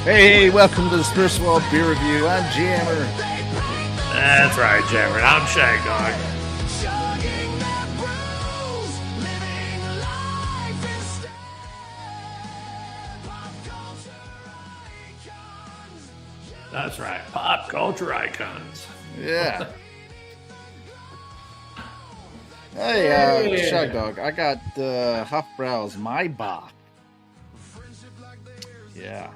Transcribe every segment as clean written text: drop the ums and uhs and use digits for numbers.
Hey, welcome to the Spiritual World Beer Review. I'm Jammer. That's right, Jammer. I'm Shag Dog. That's right, pop culture icons. Yeah. Hey, Shag Dog. I got Hofbräu Maibock. Yeah.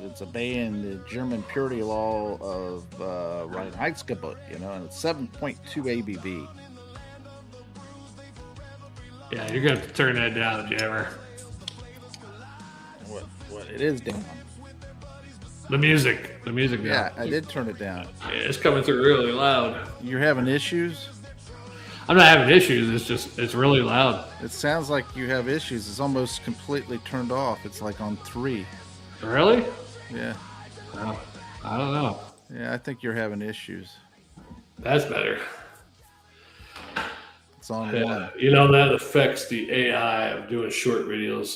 It's a bay in the German purity law of Reinheitsgebot, and it's 7.2 ABV. Yeah, you're gonna have to turn that down, Jammer. What it is down. The music. Yeah, I did turn it down. Yeah, it's coming through really loud. You're having issues? I'm not having issues. It's really loud. It sounds like you have issues. It's almost completely turned off. It's like on 3. Really? Yeah. Well, I don't know. Yeah, I think you're having issues. That's better. It's on 1. You know, that affects the AI of doing short videos.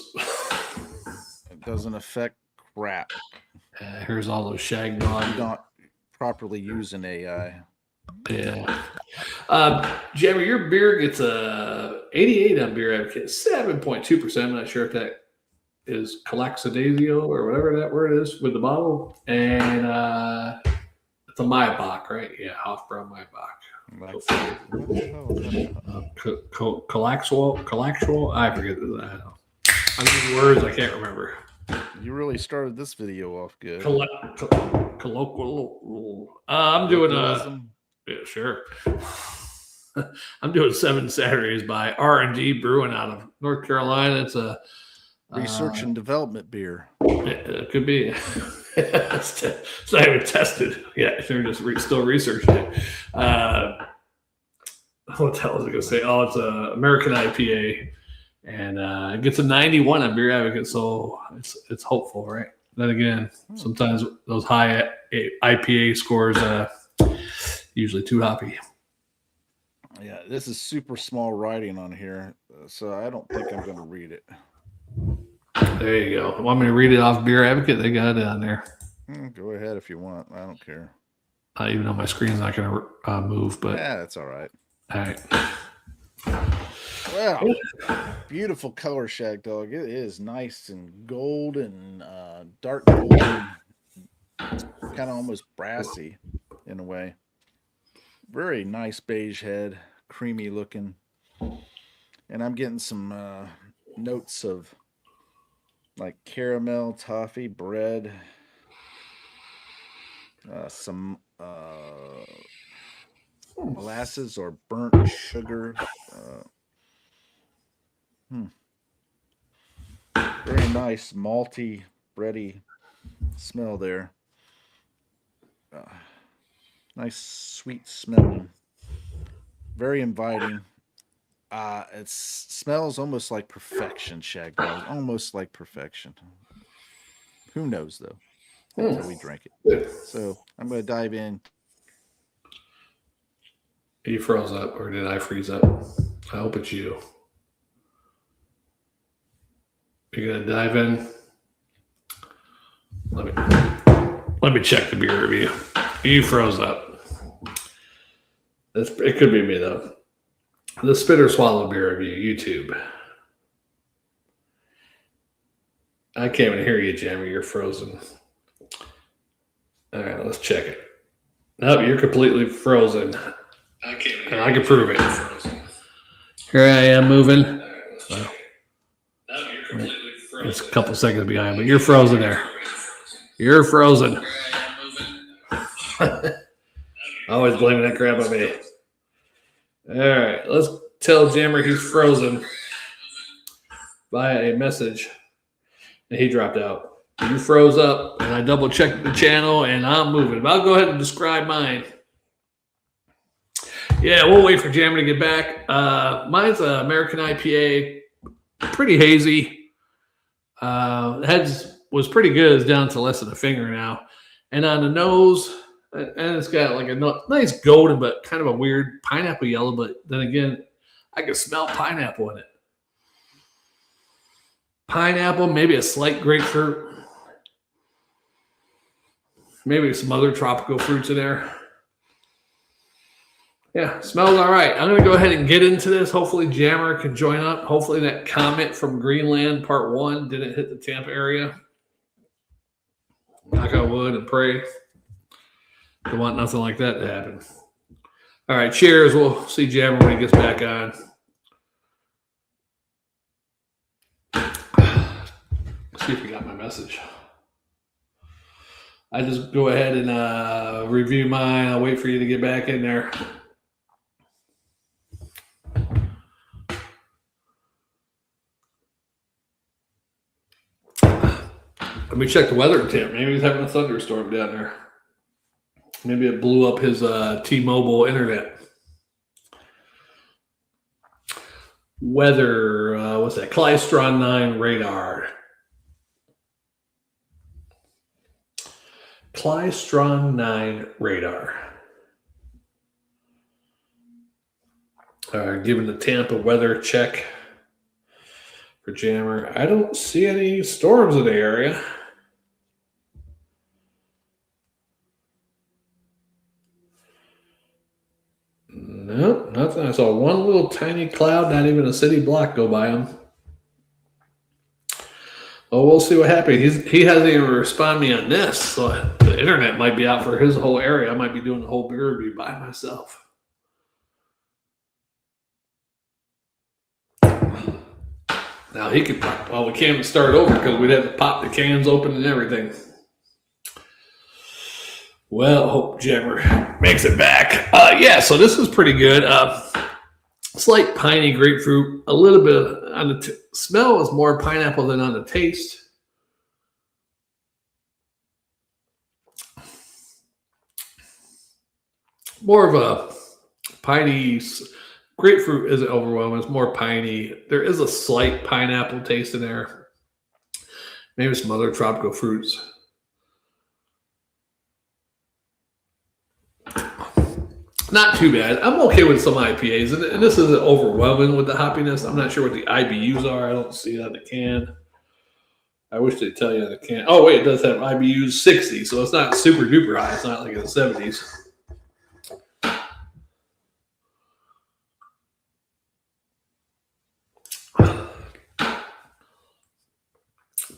It doesn't affect crap. Here's all those Shag Dog. You're not properly using AI. Yeah. Jammer, your beer gets a 88 on Beer Advocate, 7.2%. I'm not sure if that is Calaxidasio or whatever that word is with the bottle. And it's a Maibock, right? Yeah, Hofbräu Maibock. Calaxual? I forget. I don't know. I'm using words I can't remember. You really started this video off good. Colloquial. I'm doing yeah, sure. I'm doing 7 Saturdays by R&D Brewing out of North Carolina. It's a research and development beer. It could be. It's not even tested. Yeah, they're just still researching it. What the hell was I going to say? Oh, it's an American IPA. And it gets a 91 on Beer Advocate, so it's hopeful, right? Then again, sometimes those high IPA scores usually too hoppy. Yeah, this is super small writing on here, so I don't think I'm going to read it. There you go. Want me to read it off Beer Advocate? They got it on there. Go ahead if you want. I don't care. Even though my screen's not going to move, but yeah, that's all right. All right. Wow, beautiful color, Shag Dog. It is nice and golden, dark golden, kind of almost brassy in a way. Very nice beige head, creamy looking. And I'm getting some notes of like caramel, toffee, bread, some molasses or burnt sugar. Very nice malty, bready smell there. Nice sweet smell. Very inviting. It smells almost like perfection, Shag Dog. Almost like perfection. Who knows though? Until we drink it. So I'm going to dive in. You froze up, or did I freeze up? I hope it's you. You're gonna dive in. Let me check the beer review. You froze up. It could be me though. The Spit or Swallow beer review, YouTube. I can't even hear you, Jamie. You're frozen. All right, let's check it. Nope, you're completely frozen. I can prove it. Here I am moving. Well, it's a couple seconds behind, but you're frozen there. You're frozen. Always blaming that crap on me. All right, let's tell Jammer he's frozen via a message. And he dropped out. You froze up, and I double checked the channel, and I'm moving. But I'll go ahead and describe mine. Yeah, we'll wait for Jammer to get back. Mine's an American IPA, pretty hazy. Heads was pretty good. It's down to less than a finger now. And on the nose, and it's got like a nice golden, but kind of a weird pineapple yellow. But then again, I can smell pineapple in it. Pineapple, maybe a slight grapefruit. Maybe some other tropical fruits in there. Yeah, smells all right. I'm going to go ahead and get into this. Hopefully Jammer can join up. Hopefully that comment from Greenland part 1 didn't hit the Tampa area. Knock on wood and pray. Don't want nothing like that to happen. All right, cheers. We'll see Jammer when he gets back on. See if you got my message. I just go ahead and review mine. I'll wait for you to get back in there. Let me check the weather temp. Maybe he's having a thunderstorm down there. Maybe it blew up his T-Mobile internet. Weather, what's that? Klystron 9 radar. Klystron 9 radar. Giving the Tampa weather check for Jammer. I don't see any storms in the area. Nope, nothing. I saw one little tiny cloud, not even a city block go by him. Oh, we'll see what happens. He hasn't even responded me on this, so the internet might be out for his whole area. I might be doing the whole beer review by myself. Now he could, well, we can't even start over because we'd have to pop the cans open and everything. Well, hope Jammer makes it back. Yeah, so this is pretty good. Slight piney grapefruit, a little bit on the smell is more pineapple than on the taste. More of a piney. Grapefruit isn't overwhelming. It's more piney. There is a slight pineapple taste in there. Maybe some other tropical fruits. Not too bad. I'm okay with some IPAs, and this isn't overwhelming with the hoppiness. I'm not sure what the IBUs are. I don't see it on the can. I wish they'd tell you on the can. Oh, wait, it does have IBUs 60, so it's not super duper high. It's not like in the 70s.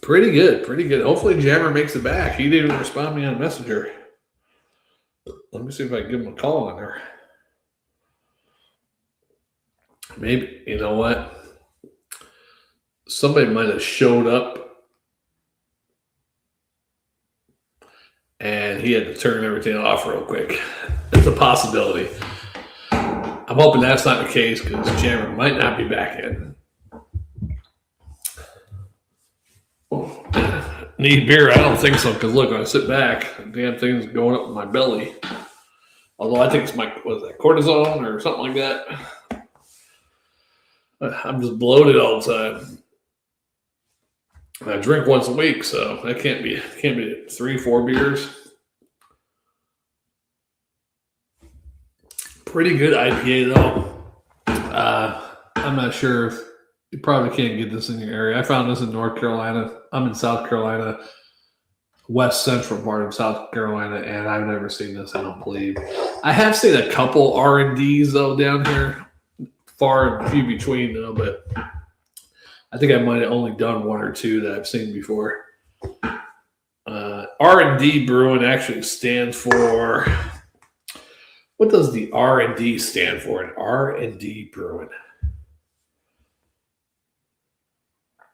Pretty good, pretty good. Hopefully Jammer makes it back. He didn't even respond to me on Messenger. Let me see if I can give him a call on there. Maybe, you know what? Somebody might have showed up and he had to turn everything off real quick. It's a possibility. I'm hoping that's not the case because Jammer might not be back in. Need beer? I don't think so, because look, when I sit back, the damn thing's going up in my belly. Although I think it's my, what is that, cortisone or something like that. I'm just bloated all the time. And I drink once a week, so that can't be 3-4 beers. Pretty good IPA though. I'm not sure if you probably can't get this in your area. I found this in North Carolina. I'm in South Carolina, west central part of South Carolina, and I've never seen this, I don't believe. I have seen a couple R&Ds, though, down here. Far and few between, though, but I think I might have only done one or two that I've seen before. R&D Brewing actually stands for... What does the R&D stand for in R&D Brewing?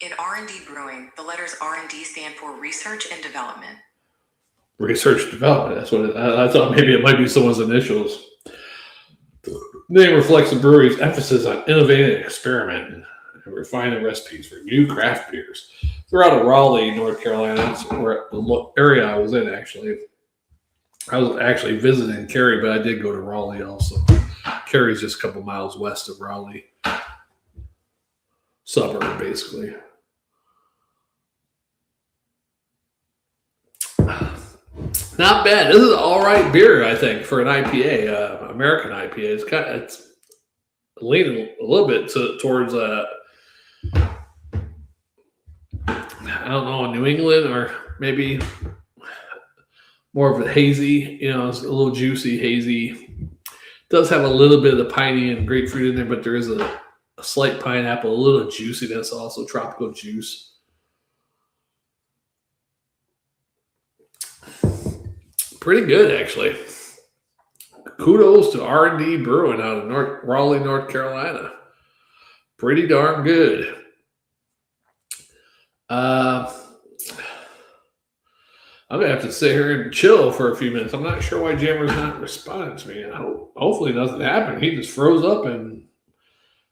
In R&D Brewing, the letters R&D stand for Research and Development. Research Development, that's what it is. I thought maybe it might be someone's initials. The name reflects the brewery's emphasis on innovating and experimenting and refining recipes for new craft beers. They're out of Raleigh, North Carolina. That's where the area I was in, actually. I was actually visiting Cary, but I did go to Raleigh also. Cary's just a couple miles west of Raleigh. Suburb, basically. Not bad. This is an all right beer, I think, for an IPA, American IPA. It's leaning a little bit towards I don't know, New England or maybe more of a hazy, it's a little juicy, hazy. Does have a little bit of the piney and grapefruit in there, but there is a slight pineapple, a little juiciness, also tropical juice. Pretty good, actually. Kudos to R&D Brewing out of Raleigh, North Carolina. Pretty darn good. I'm going to have to sit here and chill for a few minutes. I'm not sure why Jammer's not responding to me. Hopefully nothing happened. He just froze up and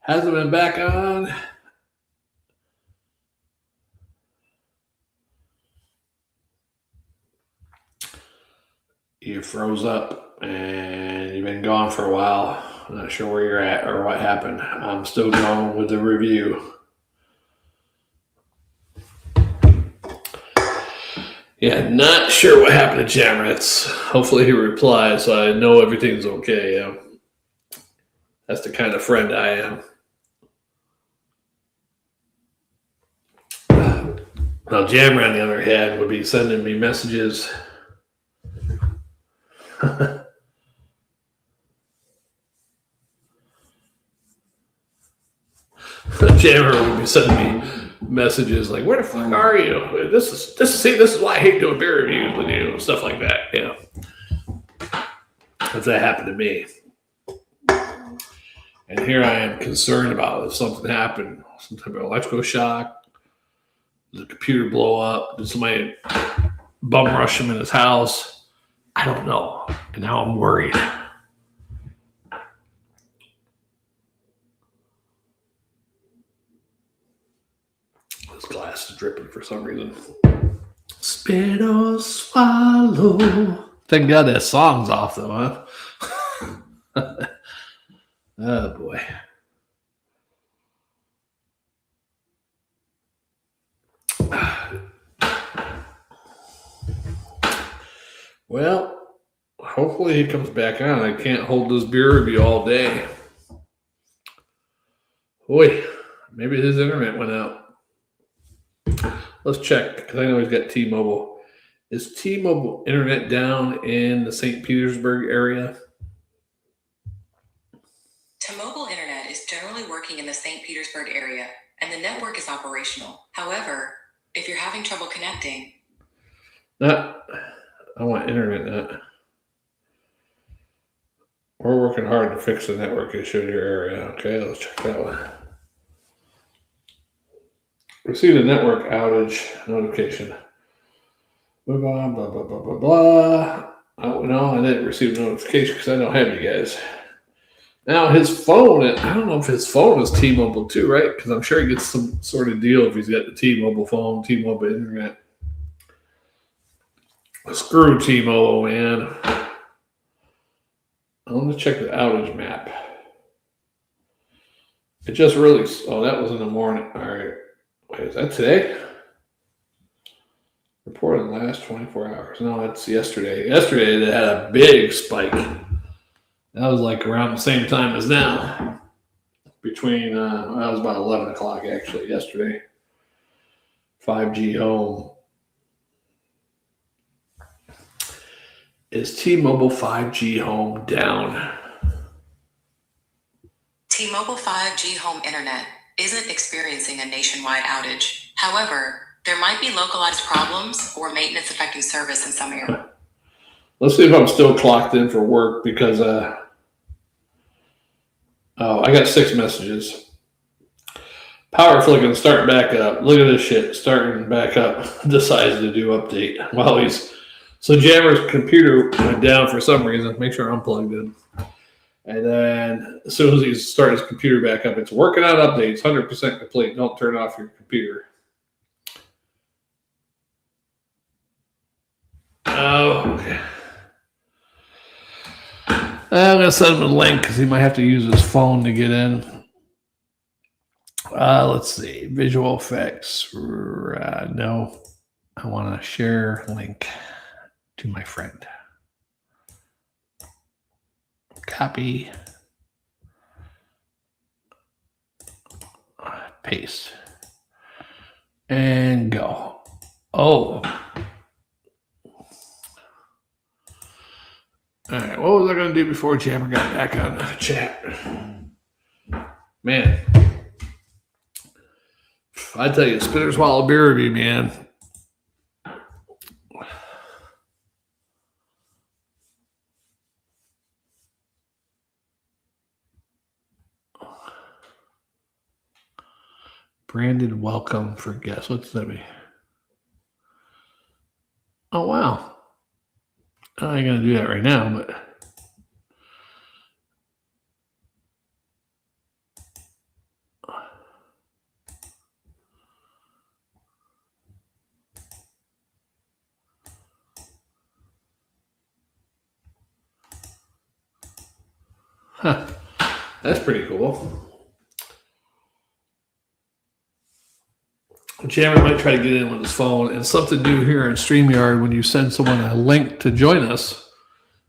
hasn't been back on. You froze up and you've been gone for a while. I'm not sure where you're at or what happened. I'm still going with the review. Yeah, not sure what happened to Jammer. Hopefully he replies so I know everything's okay. Yeah. That's the kind of friend I am. Now, Jammer, on the other hand, would be sending me messages. Jammer would be sending me messages like, "Where the fuck are you? This is why I hate doing beer reviews with you," stuff like that. Yeah, if that happened to me, and here I am concerned about if something happened, some type of electrical shock, did the computer blow up, did somebody bum rush him in his house? I don't know, and now I'm worried. This glass is dripping for some reason. Spit or swallow. Thank God that song's off though, huh? Oh boy. Well, hopefully he comes back on. I can't hold this beer review all day. Boy, maybe his internet went out. Let's check, because I know he's got T-Mobile. Is T-Mobile internet down in the St. Petersburg area? T-Mobile internet is generally working in the St. Petersburg area, and the network is operational. However, if you're having trouble connecting... I want internet. We're working hard to fix the network issue in your area. Okay, let's check that one. Received a network outage notification. Blah, blah, blah, blah, blah, blah, blah. Oh, no, I didn't receive a notification because I don't have you guys. Now, his phone, I don't know if his phone is T-Mobile too, right? Because I'm sure he gets some sort of deal if he's got the T-Mobile phone, T-Mobile internet. Screw T-Mobile, man. I want to check the outage map. It just released. Oh, that was in the morning. All right. Wait, is that today? Reported in the last 24 hours. No, it's yesterday. Yesterday, they had a big spike. That was like around the same time as now. Between, that was about 11 o'clock actually yesterday. 5G home. Is T-Mobile 5G home down? T-Mobile 5G home internet isn't experiencing a nationwide outage. However, there might be localized problems or maintenance affecting service in some areas. Let's see if I'm still clocked in for work because I got 6 messages. Power flicking, starting back up. Look at this shit, starting back up. Decides to do update while so Jammer's computer went down for some reason. Make sure I'm plugged in. And then as soon as he's starting his computer back up, it's working on updates, 100% complete. Don't turn off your computer. Oh, okay. I'm going to send him a link because he might have to use his phone to get in. Let's see. Visual effects. No. I want to share link to my friend. Copy. Paste. And go. Oh. What was I going to do before Jammer got back on the chat? Man, I tell you, Spinner Swallow beer review, man. Branded welcome for guests. What's that mean? Oh, wow. I ain't going to do that right now, but. Huh. That's pretty cool. Jammer might try to get in with his phone. And something new here in StreamYard, when you send someone a link to join us,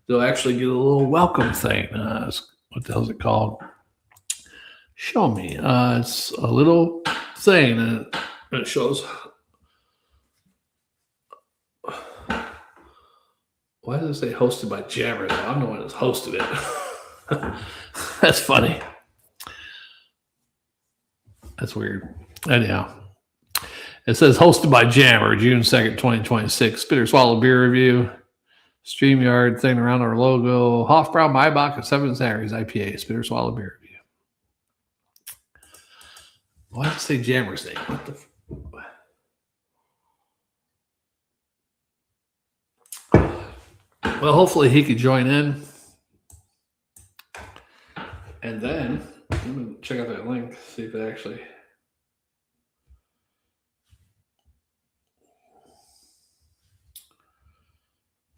they'll actually get a little welcome thing. What the hell is it called? Show me. It's a little thing, and it shows. Why does it say hosted by Jammer, though? I'm the one that's hosted it. That's funny. That's weird. Anyhow. It says hosted by Jammer, June 2nd, 2026. Spinner Swallow beer review. StreamYard thing around our logo. Hofbräu Maibock and Seven Saturdays IPA. Spinner Swallow beer review. Why did it say Jammer's name? What the Well, hopefully he could join in. And then, I'm going to check out that link, see if it actually...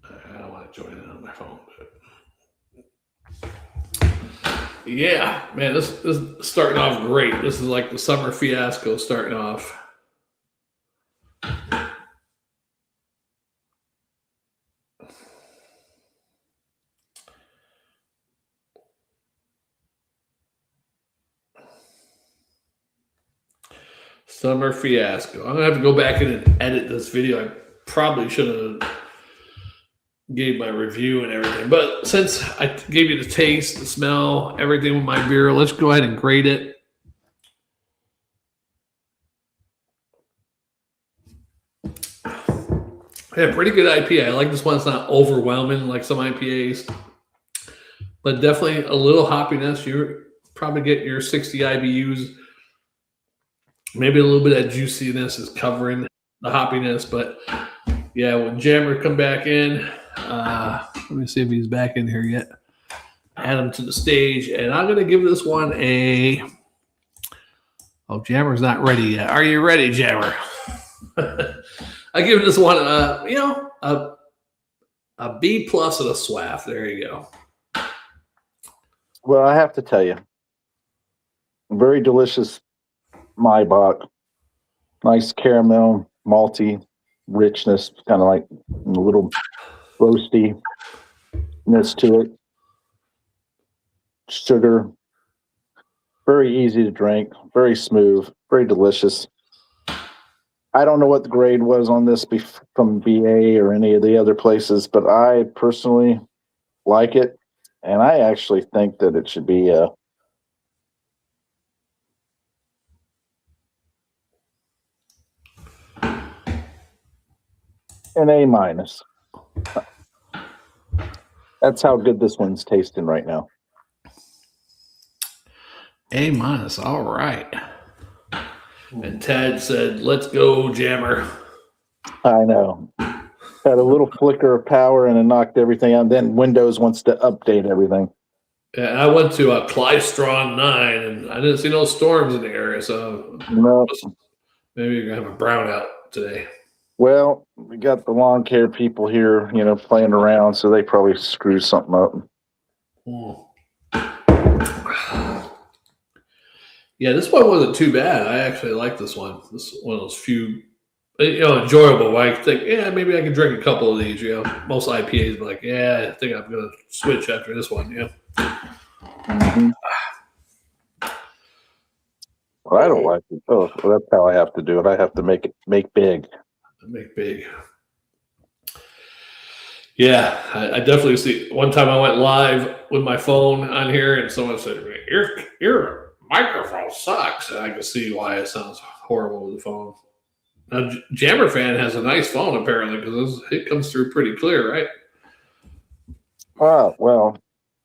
I don't want to join in on my phone, but... Yeah, man, this is starting off great. This is like the summer fiasco starting off. Summer fiasco. I'm gonna have to go back in and edit this video. I probably should have gave my review and everything, but since I gave you the taste, the smell, everything with my beer, let's go ahead and grade it. Yeah, pretty good IPA. I like this one. It's not overwhelming like some IPAs, but definitely a little hoppiness. You probably get your 60 IBUs. Maybe a little bit of juiciness is covering the hoppiness, but yeah, when Jammer come back in, let me see if he's back in here yet. Add him to the stage, and I'm going to give this one a... Oh, Jammer's not ready yet. Are you ready, Jammer? I give this one a B plus and a swaff. There you go. Well, I have to tell you, very delicious Maibock. Nice caramel, malty richness, kind of like a little roastiness to it. Sugar, very easy to drink, very smooth, very delicious. I don't know what the grade was on this from BA or any of the other places, but I personally like it, and I actually think that it should be an A minus. That's how good this one's tasting right now. A minus. All right. And Ted said, "Let's go, Jammer." I know. Had a little flicker of power and it knocked everything out. Then Windows wants to update everything. Yeah, I went to a Clystrong 9, and I didn't see no storms in the area, so No. Maybe you're going to have a brownout today. Well, we got the lawn care people here, playing around, so they probably screwed something up. Yeah, this one wasn't too bad. I actually like this one. This is one of those few, enjoyable. I think, maybe I can drink a couple of these. Most IPAs, but I think I'm going to switch after this one. Yeah. Mm-hmm. Well, I don't like it. Oh, well, that's how I have to do it. I have to make big. Make big. Yeah, I definitely see. One time I went live with my phone on here, and someone said, "Your microphone sucks," and I could see why it sounds horrible with the phone. Now, Jammer Fan has a nice phone apparently because it comes through pretty clear, right? Well.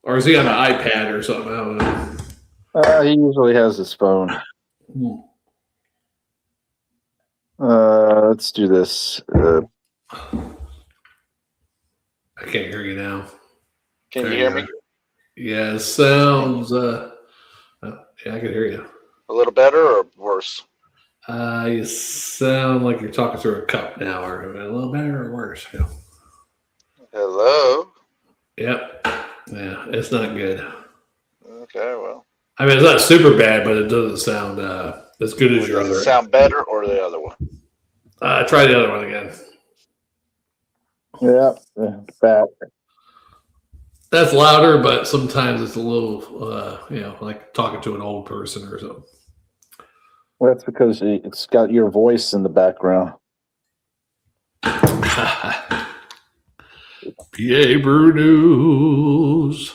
Or is he on an iPad or something? I don't know. He usually has his phone. Let's do this. I can't hear you now. Can you hear me? Yeah, it sounds. Yeah, I can hear you. A little better or worse? You sound like you're talking through a cup now, or a little better or worse. Yeah. Hello? Yep. Yeah, it's not good. Okay, well. I mean, it's not super bad, but it doesn't sound as good as your Does other. it sound better or the other one? Try the other one again. Yeah, fat. That's louder, but sometimes it's a little, like talking to an old person or something. Well, that's because it's got your voice in the background. PA Brew News.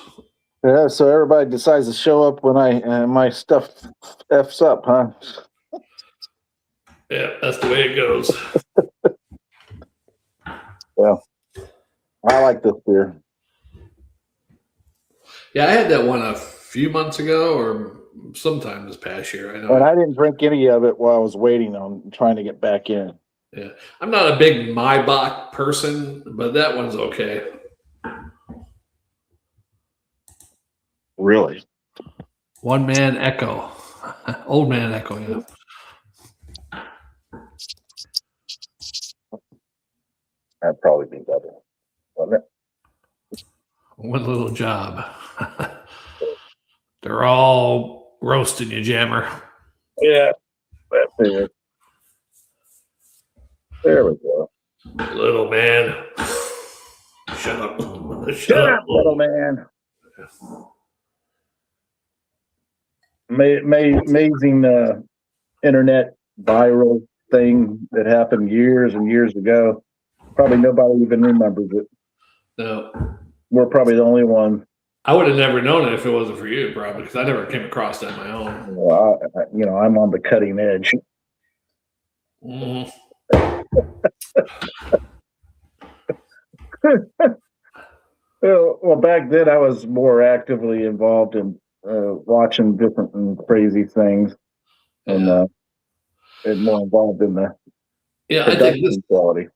Yeah, so everybody decides to show up when my stuff f's up, huh? Yeah, that's the way it goes. Yeah, I like this beer. Yeah, I had that one a few months ago or sometime this past year. I know. And I didn't drink any of it while I was waiting on trying to get back in. Yeah, I'm not a big Maibock person, but that one's okay. Really? One man echo. Old man echo, yeah. That'd probably be better, wouldn't it? One little job. They're all roasting you, Jammer. Yeah, that's it. There we go. Little man. Shut up. Shut up, little man. Amazing internet viral thing that happened years and years ago. Probably nobody even remembers it. No. We're probably the only one. I would have never known it if it wasn't for you, probably, because I never came across that on my own. Well, I'm on the cutting edge. Mm. Well, back then I was more actively involved in watching different and crazy things, and more involved in the I think quality.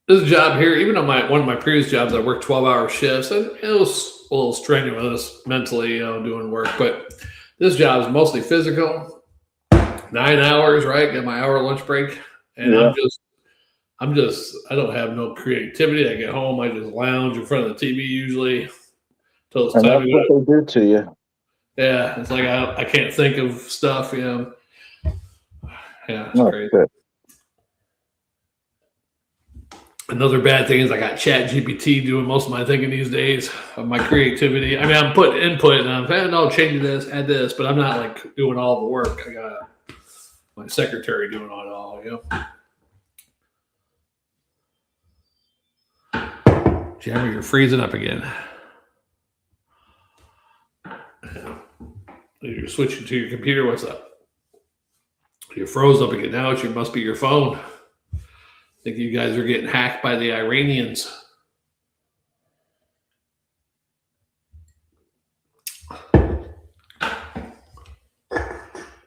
This job here, even on one of my previous jobs, I worked 12-hour shifts, and it was a little strenuous mentally, doing work. But this job is mostly physical, 9 hours, right? Get my hour lunch break, and Yeah. I don't have no creativity. I get home, I just lounge in front of the TV usually till it's And time that's to go. what they do to you. Yeah, it's like I can't think of stuff. Yeah, it's No, crazy. good. Another bad thing is I got ChatGPT doing most of my thinking these days of my creativity. I mean, I'm putting input and I'm saying, no, change this, add this, but I'm not like doing all the work. I got my secretary doing it all, Jammer, you're freezing up again. You're switching to your computer. What's up? You froze up again. Now it must be your phone. I think you guys are getting hacked by the Iranians.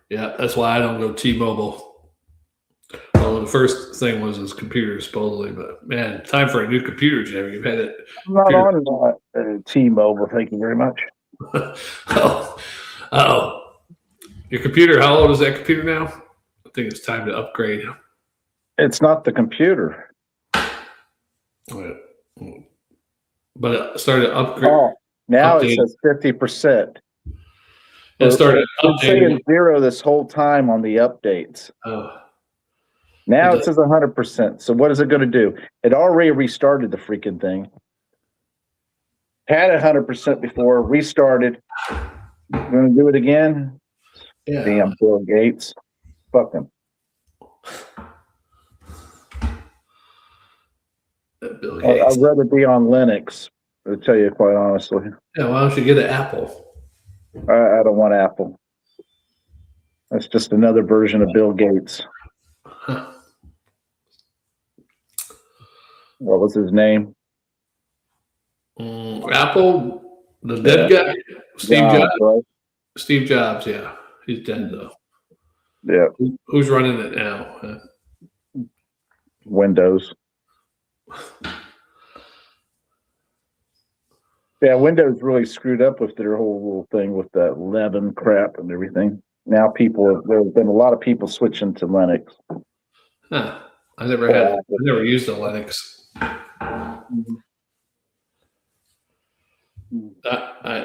Yeah, that's why I don't go T-Mobile. Well, the first thing was his computer, supposedly, but man, time for a new computer, Jim. You've had it. I'm not on T-Mobile. Thank you very much. Oh. Your computer, how old is that computer now? I think it's time to upgrade. It's not the computer. But it started upgrade. Oh, now update. it says 50%. It started It's saying updating. 0 this whole time on the updates. Now it says 100%. So what is it going to do? It already restarted the freaking thing. Had 100% before, restarted. Going to do it again? Yeah. Damn Bill Gates. Fuck him. Bill Gates. I'd rather be on Linux, to tell you quite honestly. Yeah, why don't you get an Apple? I don't want Apple. That's just another version of Bill Gates. Huh. What was his name? Apple, the dead guy, Steve Jobs. Right? Steve Jobs, yeah, he's dead though. Yeah, Who's running it now? Windows. Yeah, Windows really screwed up with their whole little thing with that 11 crap and everything. Now there's been a lot of people switching to Linux. Huh. I never used a Linux.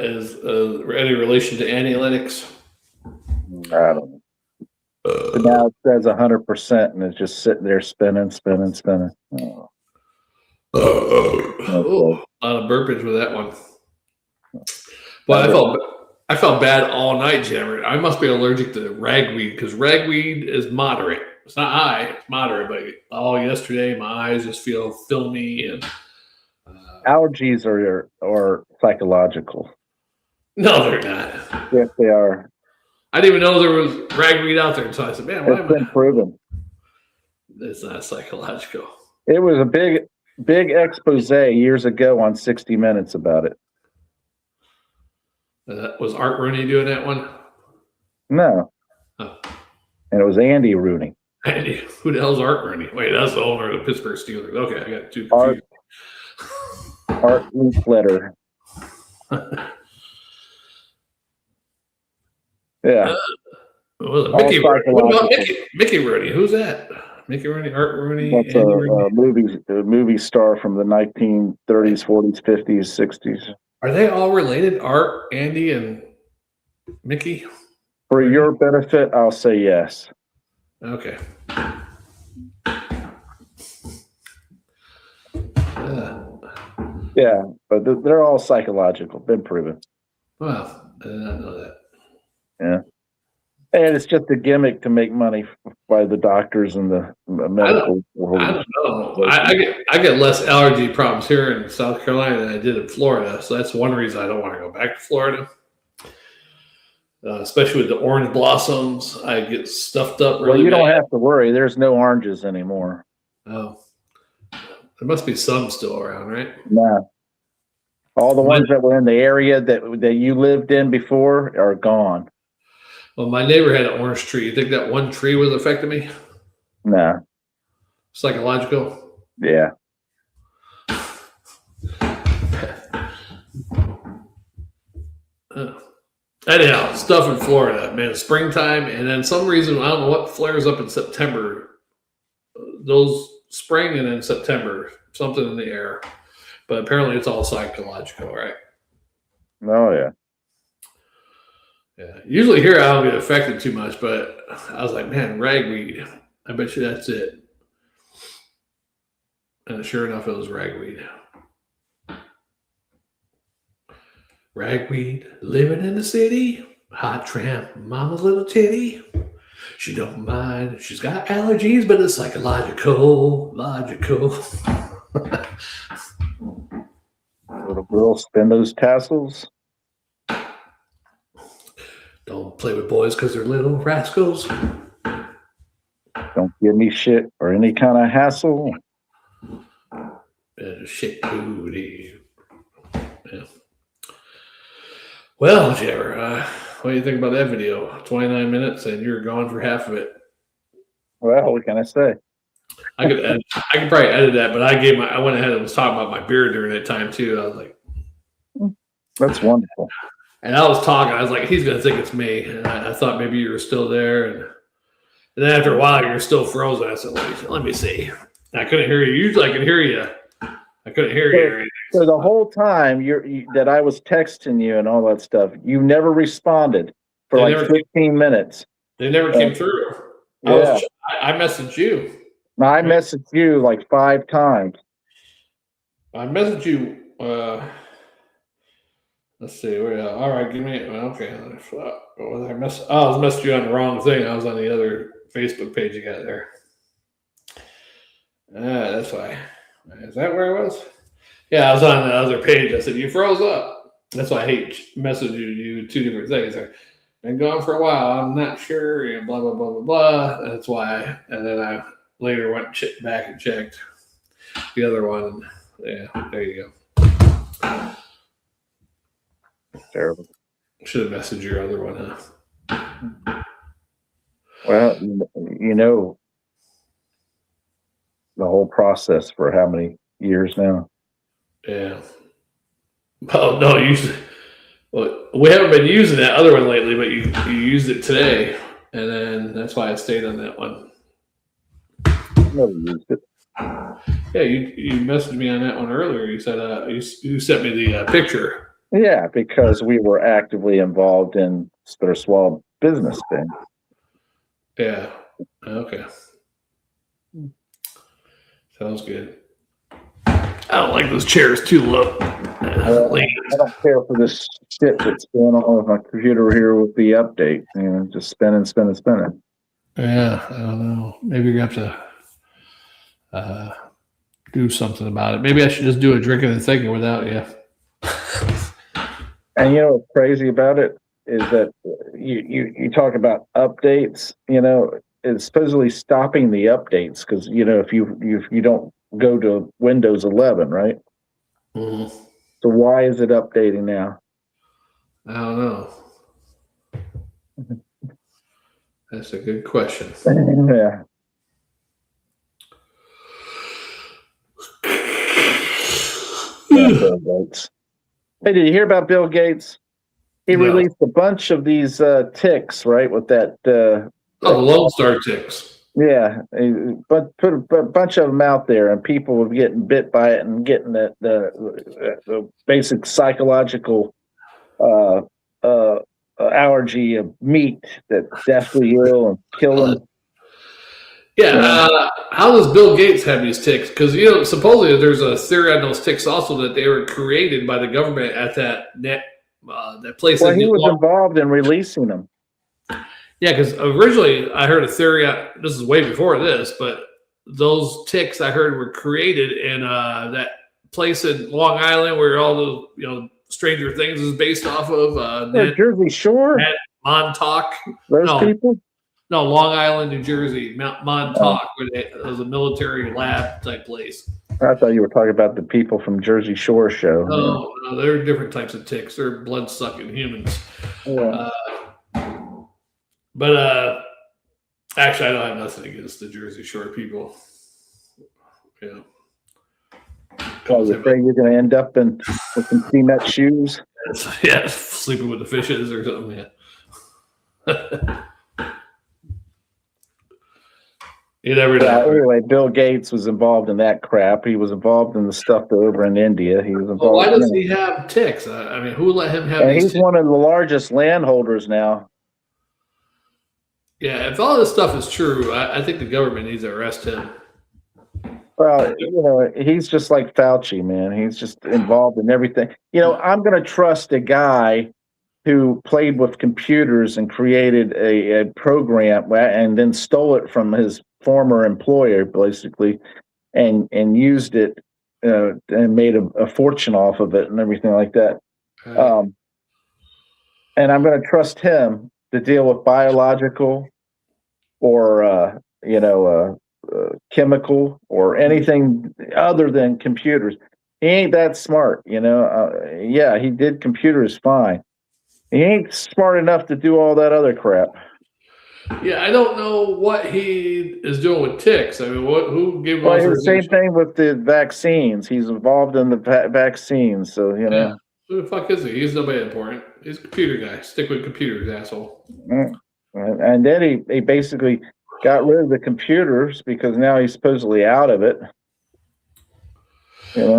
Is any relation to anti-Linux? I don't know. But now it says 100% and it's just sitting there spinning. Oh. Oh, a lot of burpage with that one. Well, I felt bad all night, Jammer. I must be allergic to ragweed because ragweed is moderate. It's not high, it's moderate, but all yesterday my eyes just feel filmy and Allergies are psychological. no, they're not. Yes, they are. I didn't even know there was ragweed out there, so I said, "Man, why It's been proven. It's not psychological." It was a big expose years ago on 60 Minutes about it. Was Art Rooney doing that one? No. Oh. And it was Andy Rooney. Andy, who the hell's Art Rooney? Wait, that's the owner of the Pittsburgh Steelers. Okay, I got two Art confused. Leafletter. Yeah. Mickey Rooney. What about Mickey Rooney? Who's that? Mickey Rooney, Art Rooney. That's a movie star from the 1930s, 40s, 50s, 60s. Are they all related? Art, Andy, and Mickey? For your benefit, I'll say yes. Okay. Yeah, but they're all psychological. Been proven. Well, I did not know that. Yeah. And it's just a gimmick to make money by the doctors and the medical world. I don't know. I get less allergy problems here in South Carolina than I did in Florida. So that's one reason I don't want to go back to Florida. Especially with the orange blossoms. I get stuffed up really Well, you bad. don't have to worry. There's no oranges anymore. Oh. There must be some still around, right? No. All the ones that were in the area that you lived in before are gone. Well, my neighbor had an orange tree. You think that one tree was affecting me? No. Psychological? Yeah. Anyhow, stuff in Florida, man. Springtime, and then some reason I don't know what flares up in September. Those spring and then September, something in the air. But apparently, it's all psychological, right? Oh yeah. Yeah. Usually here I don't get affected too much, but I was like, man, ragweed. I bet you that's it. And sure enough, it was ragweed. Ragweed, living in the city, hot tramp, mama's little titty. She don't mind. She's got allergies, but it's psychological, logical. Little girl, spin those tassels. Don't play with boys because they're little rascals. Don't give me shit or any kind of hassle. Shit booty. Yeah. Well, Jabber, what do you think about that video? 29 minutes and you're gone for half of it. Well, what can I say? I could probably edit that, but I went ahead and was talking about my beer during that time too. I was like, that's wonderful. And I was talking. I was like, he's gonna think it's me. And I thought maybe you were still there. And then after a while, you're still frozen. I said, let me see. And I couldn't hear you. Usually, I can hear you. I couldn't hear you or anything. So the whole time that I was texting you and all that stuff, you never responded for like 15 minutes. They never came through. Yeah. I messaged you. I messaged you like 5 times. I messaged you. Let's see. All right, give me. Okay. I was messaging you on the wrong thing. I was on the other Facebook page you got there. That's why. Is that where I was? Yeah, I was on the other page. I said, you froze up. That's why I hate messaging you two different things. I've been gone for a while. I'm not sure. And blah, blah, blah, blah, blah. That's why. And then I later went back and checked the other one. Yeah, there you go. Terrible. Should have messaged your other one, huh? Well, you know, the whole process for how many years now? Yeah. Oh, no, well, we haven't been using that other one lately, but you used it today. And then that's why I stayed on that one. Never used it. Yeah, you messaged me on that one earlier. You said you sent me the picture. Yeah, because we were actively involved in their small business thing. Yeah. Okay. Sounds good. I don't like those chairs too low. I don't care for this shit that's going on with my computer here with the update. You know, just spinning. Yeah, I don't know. Maybe you're gonna have to do something about it. Maybe I should just do a drinking and thinking without you. And you know what's crazy about it is that you talk about updates. You know, it's supposedly stopping the updates because you know if you don't go to Windows 11, right? Mm-hmm. So why is it updating now? I don't know. That's a good question. Yeah. Bill Gates. Hey, did you hear about Bill Gates? He released a bunch of these ticks, right? With that. The Lone Star ticks. Yeah, but put a bunch of them out there, and people were getting bit by it and getting the basic psychological allergy of meat that deathly ill and kill them. Yeah, how does Bill Gates have these ticks? Because you know, supposedly there's a theory on those ticks also that they were created by the government at that place. Well, he was involved in releasing them. Yeah, because originally I heard a theory. This is way before this, but those ticks I heard were created in that place in Long Island where all the Stranger Things is based off of. Jersey Shore. Montauk. Those people. No, Long Island, New Jersey, Montauk, where it was a military lab type place. I thought you were talking about the people from Jersey Shore show. No, they're different types of ticks. They're blood-sucking humans. Yeah. But actually, I don't have nothing against the Jersey Shore people. Yeah. I was afraid you're going to end up with some peanut shoes. Yeah, sleeping with the fishes or something. Yeah. You never know. Anyway, Bill Gates was involved in that crap. He was involved in the stuff over in India. He was involved. Well, why does he have ticks? I mean, who let him have these he's ticks? One of the largest landholders now. Yeah, if all this stuff is true, I think the government needs to arrest him. Well, he's just like Fauci, man. He's just involved in everything. I'm going to trust a guy who played with computers and created a program and then stole it from his former employer, basically, and used it and made a fortune off of it and everything like that. Right. And I'm going to trust him to deal with biological or chemical or anything other than computers. He ain't that smart, yeah, he did computers fine. He ain't smart enough to do all that other crap. Yeah, I don't know what he is doing with ticks. I mean, who gave him the same thing with the vaccines. He's involved in the vaccines, so Yeah. Who the fuck is he? He's nobody important. He's a computer guy. Stick with computers, asshole. And then he basically got rid of the computers because now he's supposedly out of it. I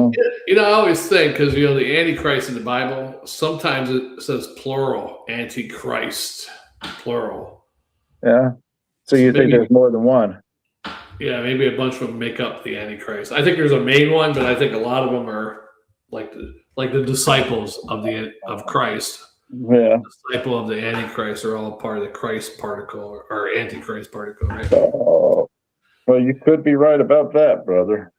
always think because the Antichrist in the Bible, sometimes it says plural, Antichrist, plural. Yeah. So you think there's more than one? Yeah, maybe a bunch of them make up the Antichrist. I think there's a main one, but I think a lot of them are like the disciples of Christ. Yeah. The disciple of the Antichrist are all part of the Christ particle or Antichrist particle, right? Oh, well, you could be right about that, brother.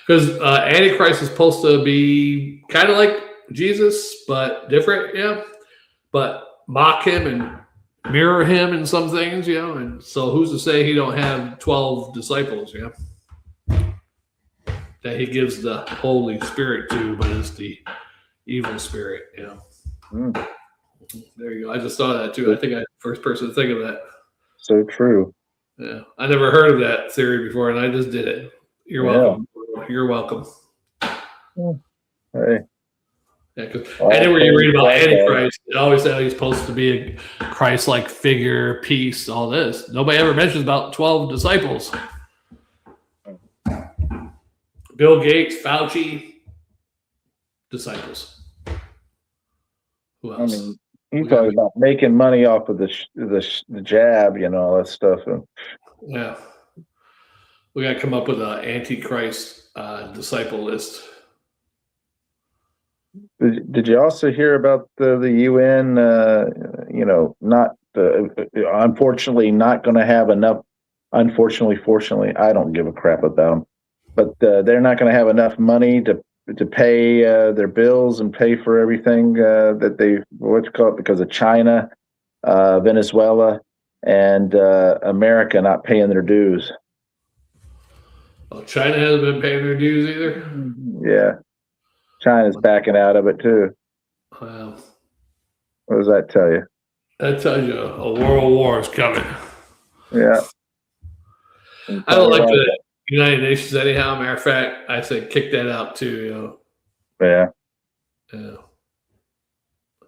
Because Antichrist is supposed to be kind of like Jesus, but different, yeah. But mock him and mirror him in some things, and so who's to say he don't have 12 disciples, that he gives the Holy Spirit to, but it's the evil spirit, Mm, There you go. I just thought of that too. I think I'm the first person to think of that. so true. Yeah. I never heard of that theory before, and I just did it. You're welcome. You're welcome. Hey. Yeah, because anywhere you read about Antichrist, it always says he's supposed to be a Christ-like figure, peace, all this. Nobody ever mentions about 12 disciples. Bill Gates, Fauci, disciples. Who else? I mean, you talk about making money off of the jab, all that stuff. And Yeah. We got to come up with an Antichrist disciple list. Did you also hear about the UN? Not unfortunately not going to have enough. Unfortunately, fortunately, I don't give a crap about them, but they're not going to have enough money to pay their bills and pay for everything that they because of China, Venezuela, and America not paying their dues. Well, China hasn't been paying their dues either. Yeah. China's backing out of it too. Wow. What does that tell you? That tells you a world war is coming. Yeah. I don't like the United Nations anyhow. Matter of fact, I say kick that out too. Yeah. Yeah.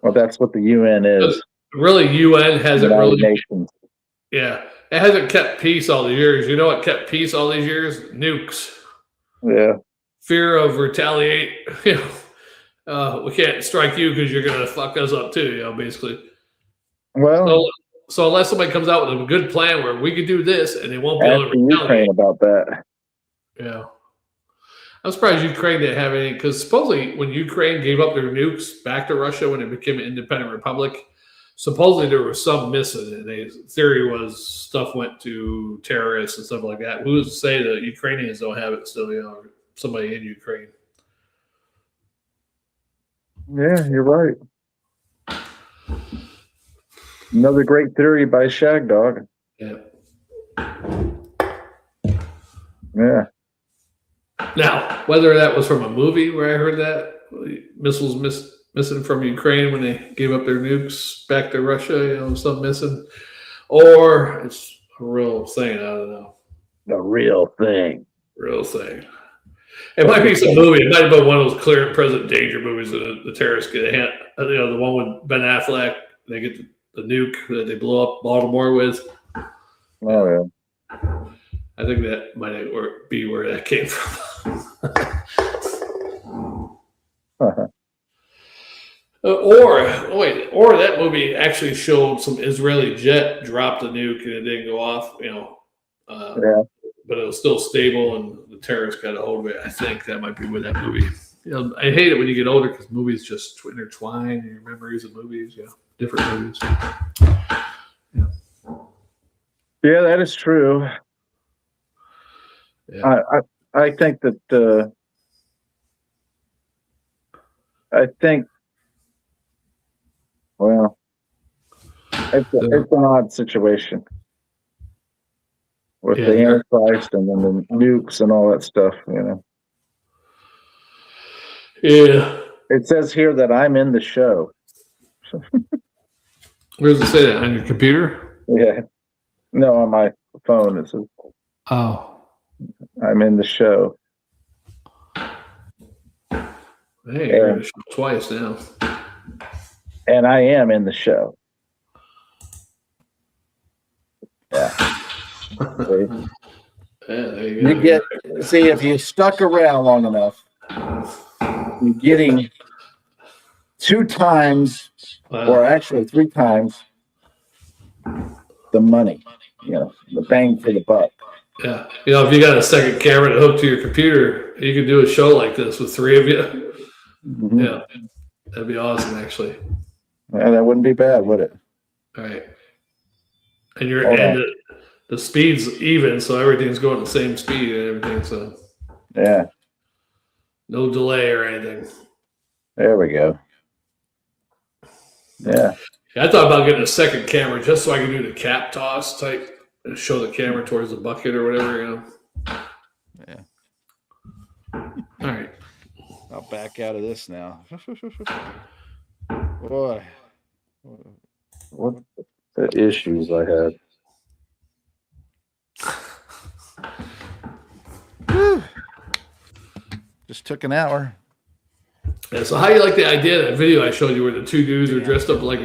Well, that's what the UN is. But really, UN hasn't United really. Nations. Yeah, it hasn't kept peace all these years. You know what kept peace all these years? Nukes. Yeah. Fear of retaliate. We can't strike you because you're gonna fuck us up too. Basically. Well, so unless somebody comes out with a good plan where we could do this and they won't be able to retaliate. Ukraine about that. Yeah. I'm surprised Ukraine didn't have any, because supposedly when Ukraine gave up their nukes back to Russia when it became an independent republic, supposedly there was some missing. And the theory was stuff went to terrorists and stuff like that. Who's to say that Ukrainians don't have it still, somebody in Ukraine? Yeah, you're right. Another great theory by Shag Dog. Yeah. Yeah. Now, whether that was from a movie where I heard that missiles missing from Ukraine when they gave up their nukes back to Russia, something missing, or it's a real thing, I don't know. The real thing. Real thing. It might be some movie. It might have been one of those clear and present danger movies that the terrorists get a hint. The one with Ben Affleck, they get the nuke that they blow up Baltimore with. Oh, yeah. I think that might be where that came from. Or that movie actually showed some Israeli jet dropped a nuke and it didn't go off, Yeah. but it was still stable and the terrorists got a hold of it. I think that might be with that movie. I hate it when you get older because movies just intertwine in your memories of movies, different movies. Yeah, that is true. Yeah. I think that well, it's an odd situation with the Antichrist and then the nukes and all that stuff, Yeah. It says here that I'm in the show. Where does it say that? On your computer? Yeah. No, on my phone it says I'm in the show. Hey, you're in the show twice now. And I am in the show. Yeah. Yeah, there you go. You get, see, if you stuck around long enough, you're getting 2 times, or actually 3 times, the money. The bang for the buck. Yeah. If you got a second camera to hook to your computer, you could do a show like this with 3 of you. Mm-hmm. Yeah. That'd be awesome, actually. Yeah, that wouldn't be bad, would it? All right. And the speed's even, so everything's going the same speed and everything. So yeah. No delay or anything. There we go. Yeah. I thought about getting a second camera just so I could do the cap toss type and show the camera towards the bucket or whatever, you know. Yeah. All right. I'll back out of this now. Boy. What the issues I had? Just took an hour. Yeah, so how do you like the idea of that video I showed you where the two dudes are dressed up like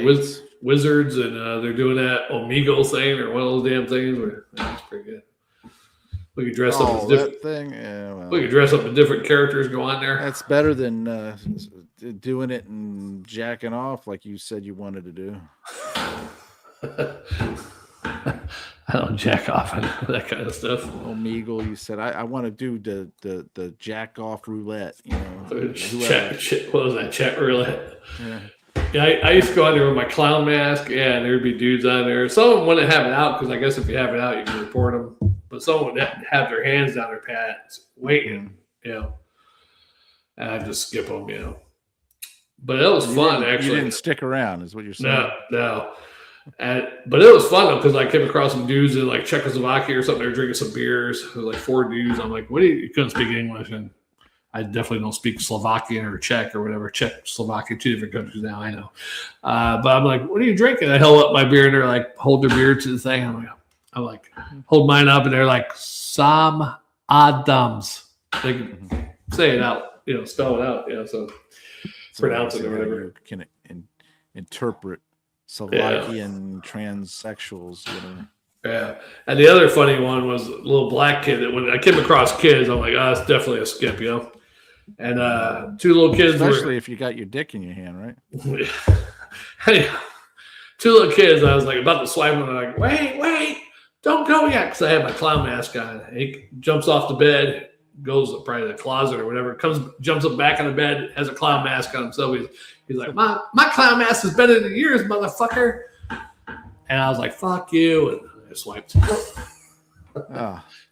wizards and they're doing that Omegle thing or one of those damn things? That's pretty good. We could dress up as different thing. Yeah, well, we could dress up with different characters, go on there. That's better than doing it and jacking off like you said you wanted to do. I don't jack off and that kind of stuff. Omegle, you said I want to do the jack off roulette. You know, what was that? Chat roulette. Yeah. Yeah, I used to go on there with my clown mask. Yeah, and there'd be dudes on there. Some of them wouldn't have it out because I guess if you have it out, you can report them. But some would have their hands down their pants, waiting, you know. And I'd just skip them, you know. But it was fun, actually. You didn't stick around, is what you're saying. No. But it was fun, though, because I came across some dudes in, like, Czechoslovakia or something. They were drinking some beers. There was, like, 4 dudes. I'm like, what do you couldn't speak English. And I definitely don't speak Slovakian or Czech or whatever. Czech, Slovakia, 2 different countries now, I know. But I'm like, what are you drinking? I held up my beer, and they're like, hold their beer to the thing. I'm like, hold mine up, and they're like, Sam Adams. They can say it out, you know, spell it out, you know, so pronounce it or whatever. You can interpret Slovakian transsexuals, whatever. Yeah. And the other funny one was a little black kid that when I came across kids, I'm like, it's definitely a skip, you know? And 2 little kids Especially if you got your dick in your hand, right? Hey, 2 little kids, I was like about to swipe them, and they're like, wait, don't go yet, because I had my clown mask on. He jumps off the bed, goes to probably the closet or whatever, jumps up back on the bed, has a clown mask on himself. He's like, my clown mask has been in the years, motherfucker. And I was like, fuck you. And I swiped.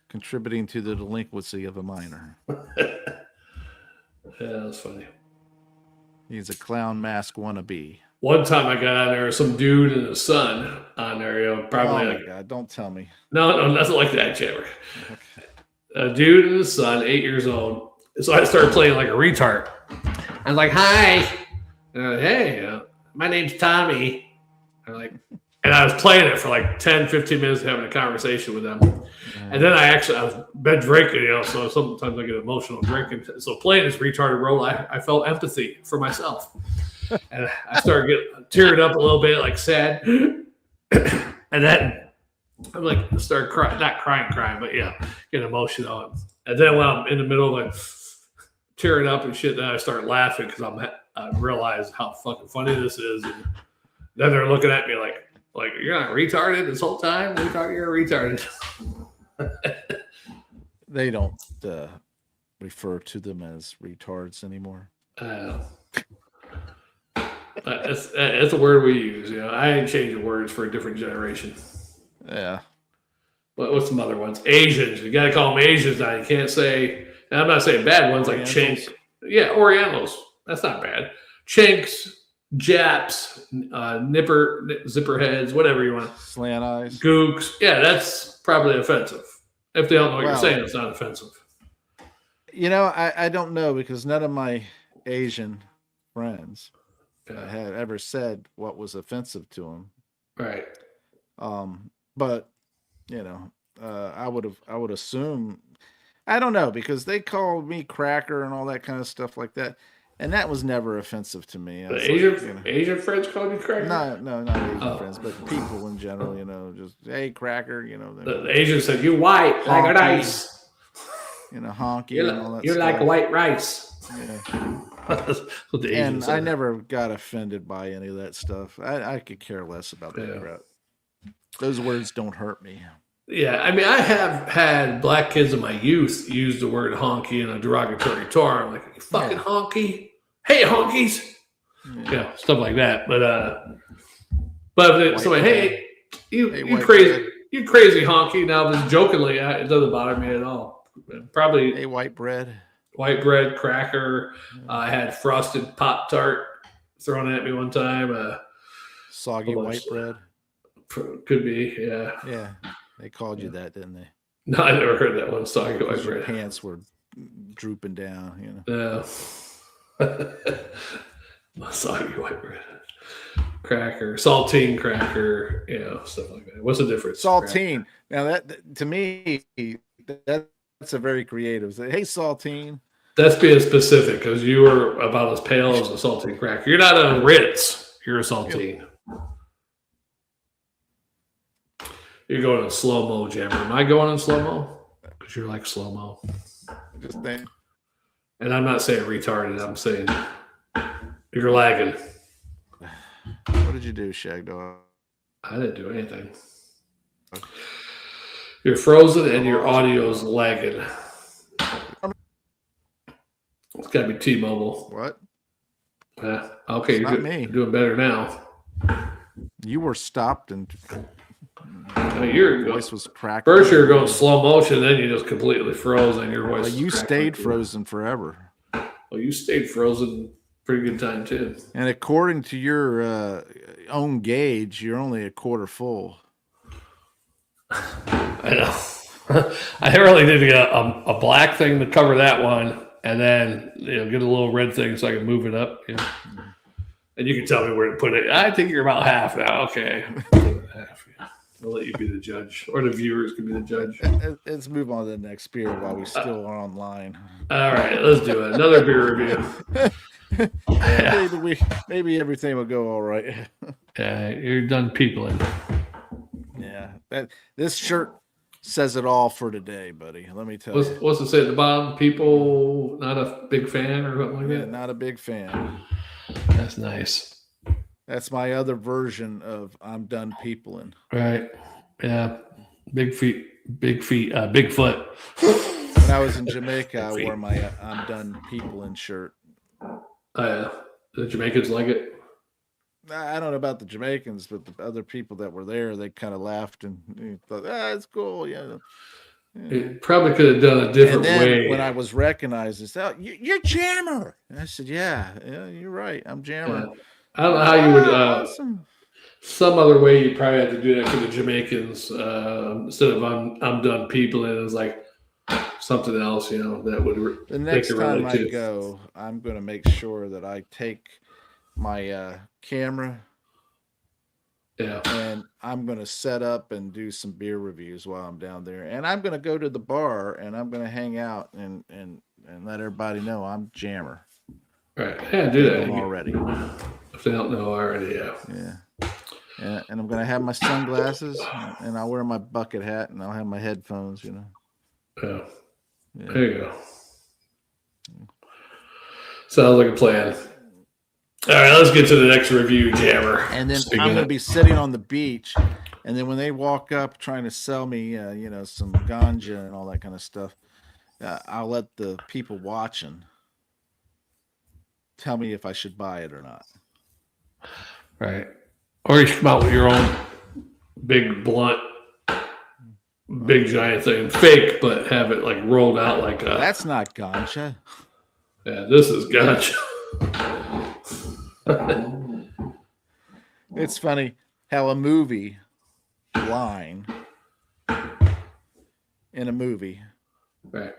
Contributing to the delinquency of a minor. Yeah, that's funny. He's a clown mask wannabe. One time I got on there, some dude and his son on there, you know, probably my God, don't tell me. No, nothing like that, Chandler. Okay. A dude and his son, 8 years old. So I started playing like a retard. I was like, hi. And I'm like, hey, my name's Tommy. And I was playing it for like 10, 15 minutes, having a conversation with them. And then I've been drinking, you know, so sometimes I get emotional drinking. So playing this retarded role, I felt empathy for myself. And I started getting teared up a little bit, like sad. And then I'm like, start crying, not crying, but yeah, get emotional. And then when I'm in the middle of like tearing up and shit, then I start laughing because I realize how fucking funny this is. And then they're looking at me like you're not retarded this whole time. You're retarded. They don't refer to them as retards anymore. It's a word we use. You know, I ain't changing words for a different generation. Yeah. What's some other ones? Asians. You got to call them Asians now. You can't say. And I'm not saying bad ones like chink. Yeah, Orientals. That's not bad. Chinks, Japs, zipper heads, whatever you want. Slant eyes. Gooks. Yeah, that's probably offensive. If they don't know what you're saying, it's not offensive. You know, I don't know because none of my Asian friends had ever said what was offensive to them. Right. But you know, I would assume, I don't know, because they called me cracker and all that kind of stuff like that, and that was never offensive to me. Asian friends called you cracker? No, not Asian friends, but people in general. You know, just hey cracker. You know, the Asian said you white honky, like rice. You know, honky and all that. You're stuff. like white rice. Yeah. And I never got offended by any of that stuff. I could care less about that crap. Those words don't hurt me. Yeah, I mean, I have had black kids in my youth use the word honky in a derogatory term. I'm like, you fucking honky. Hey, honkies. Yeah, stuff like that. But if somebody, hey, you crazy, bread. You crazy honky. Now, just jokingly, it doesn't bother me at all. Probably. Hey, white bread. white bread, cracker. I had frosted Pop-Tart thrown at me one time. Soggy white bread. Could be, yeah. Yeah, they called you that, didn't they? No, I never heard that one. Soggy white Your bread. pants were drooping down, you know. Yeah. Soggy white bread. Cracker, saltine cracker, stuff like that. What's the difference? Saltine. Now that to me, that's a very creative. Hey, saltine. That's being specific because you were about as pale as a saltine cracker. You're not a Ritz. You're a saltine. You're going in slow-mo, Jammer. Am I going in slow-mo? Because you're like slow-mo. Just think. And I'm not saying retarded. I'm saying you're lagging. What did you do, Shag Dog? I didn't do anything. You're frozen and your audio's lagging. It's got to be T-Mobile. What? Okay, you're doing better now. You were stopped and your voice was cracked. First, you were going slow motion, then you just completely froze, and your voice. Well, you stayed frozen forever. Well, you stayed frozen pretty good time too. And according to your own gauge, you're only a quarter full. I know. I really need to get a black thing to cover that one, and then get a little red thing so I can move it up. And you can tell me where to put it. I think you're about half now. Okay, half. I'll let you be the judge, or the viewers can be the judge. Let's move on to the next beer while we still are online. All right, let's do it. Another beer review. Maybe everything will go all right. Yeah, you're done peopling. Yeah, this shirt says it all for today, buddy. Let me tell you. What's it say at the bottom? People not a big fan or something like that? Not a big fan. That's nice. That's my other version of I'm done peopling. Right. Yeah. Big Bigfoot. When I was in Jamaica, I wore my I'm done peopling shirt. The Jamaicans like it? I don't know about the Jamaicans, but the other people that were there, they kind of laughed and thought, it's cool. Yeah. It probably could have done a different way. When I was recognized, they said, you're Jammer. And I said, yeah, you're right. I'm Jammer. Yeah. I don't know how you would. Awesome. Some other way you probably have to do that for the Jamaicans instead of I'm done peopling. It was like something else, that would. The next time I go, I'm going to make sure that I take my camera. Yeah. And I'm going to set up and do some beer reviews while I'm down there. And I'm going to go to the bar and I'm going to hang out and let everybody know I'm Jammer. Right. Yeah, do that already. If they don't know already, yeah. Yeah. And I'm going to have my sunglasses and I'll wear my bucket hat and I'll have my headphones, Yeah. Yeah. There you go. Sounds like a plan. All right, let's get to the next review, Jammer. And then I'm going to be sitting on the beach, and then when they walk up trying to sell me, some ganja and all that kind of stuff, I'll let the people watching tell me if I should buy it or not. Right. Or you should come out with your own big blunt, big giant thing, fake, but have it like rolled out like a. That's not ganja. Yeah, this is ganja. It's funny how a movie line in a movie right